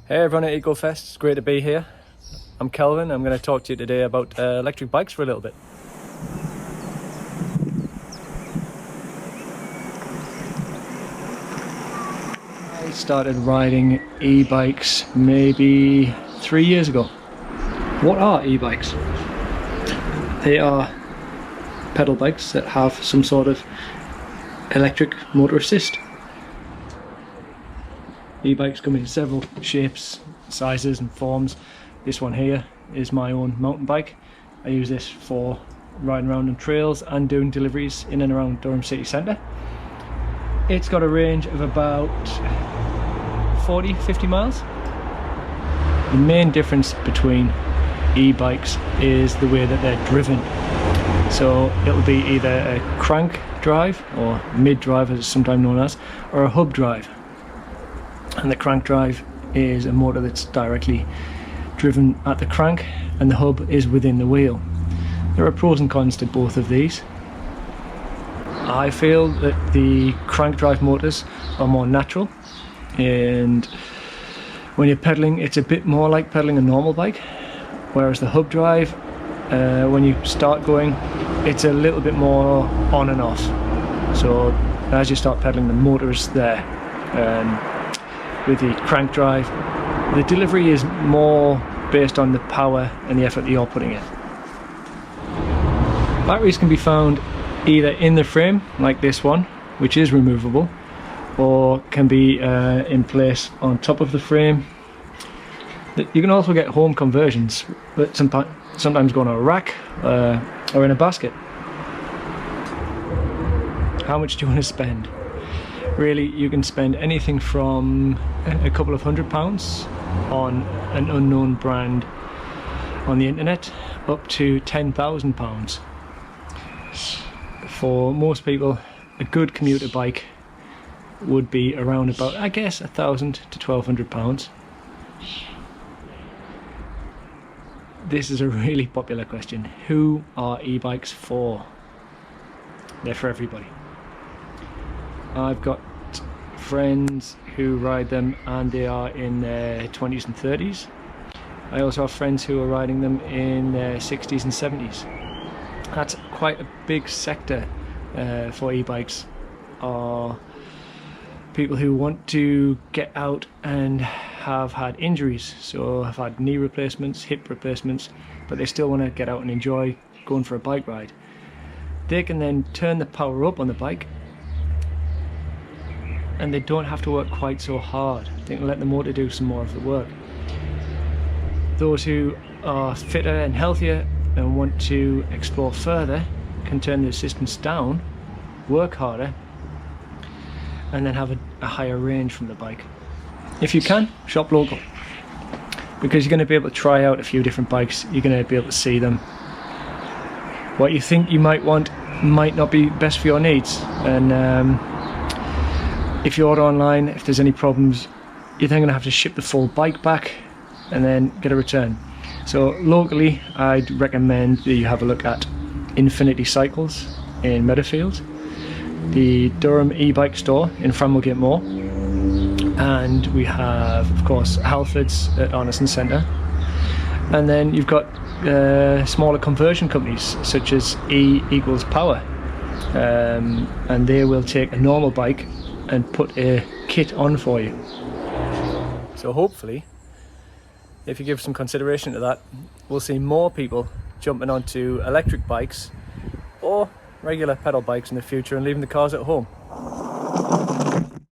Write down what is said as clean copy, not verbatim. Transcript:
Hey everyone at EcoFest, it's great to be here. I'm Kelvin. I'm going to talk to you today about electric bikes for a little bit. I started riding e-bikes maybe 3 years ago. What are e-bikes? They are pedal bikes that have some sort of electric motor assist. E-bikes come in several shapes, sizes and forms. This one here is my own mountain bike. I use this for riding around on trails and doing deliveries in and around Durham city centre. It's got a range of about 40-50 miles. The main difference between e-bikes is the way that they're driven. So it'll be either a crank drive, or mid drive as it's sometimes known as, or a hub drive. And the crank drive is a motor that's directly driven at the crank, and the hub is within the wheel. There are pros and cons to both of these. I feel that the crank drive motors are more natural, and when you're pedaling it's a bit more like pedaling a normal bike, whereas the hub drive, when you start going, it's a little bit more on and off. So as you start pedaling, the motor is there. With the crank drive, the delivery is more based on the power and the effort that you're putting in. Batteries can be found either in the frame, like this one, which is removable, or can be in place on top of the frame. You can also get home conversions, but sometimes go on a rack or in a basket. How much do you want to spend? Really, you can spend anything from a couple of £100 on an unknown brand on the internet up to £10,000. For most people, a good commuter bike would be around about, I guess, £1,000 to £1,200. This is a really popular question. Who are e-bikes for? They're for everybody. I've got friends who ride them and they are in their 20s and 30s. I also have friends who are riding them in their 60s and 70s. That's quite a big sector for e-bikes, are people who want to get out and have had injuries, so have had knee replacements, hip replacements, but they still want to get out and enjoy going for a bike ride. They can then turn the power up on the bike, and they don't have to work quite so hard. They can let the motor do some more of the work. Those who are fitter and healthier and want to explore further can turn the assistance down, work harder, and then have a higher range from the bike. If you can, shop local, because you're going to be able to try out a few different bikes. You're going to be able to see them. What you think you might want might not be best for your needs, and if you order online, if there's any problems, you're then going to have to ship the full bike back and then get a return. So locally, I'd recommend that you have a look at Infinity Cycles in Meadowfield, the Durham e-bike store in Framwellgate Moor, and we have, of course, Halfords at Arneson Centre. And then you've got smaller conversion companies such as E equals Power, and they will take a normal bike and put a kit on for you. So hopefully, if you give some consideration to that, we'll see more people jumping onto electric bikes or regular pedal bikes in the future and leaving the cars at home.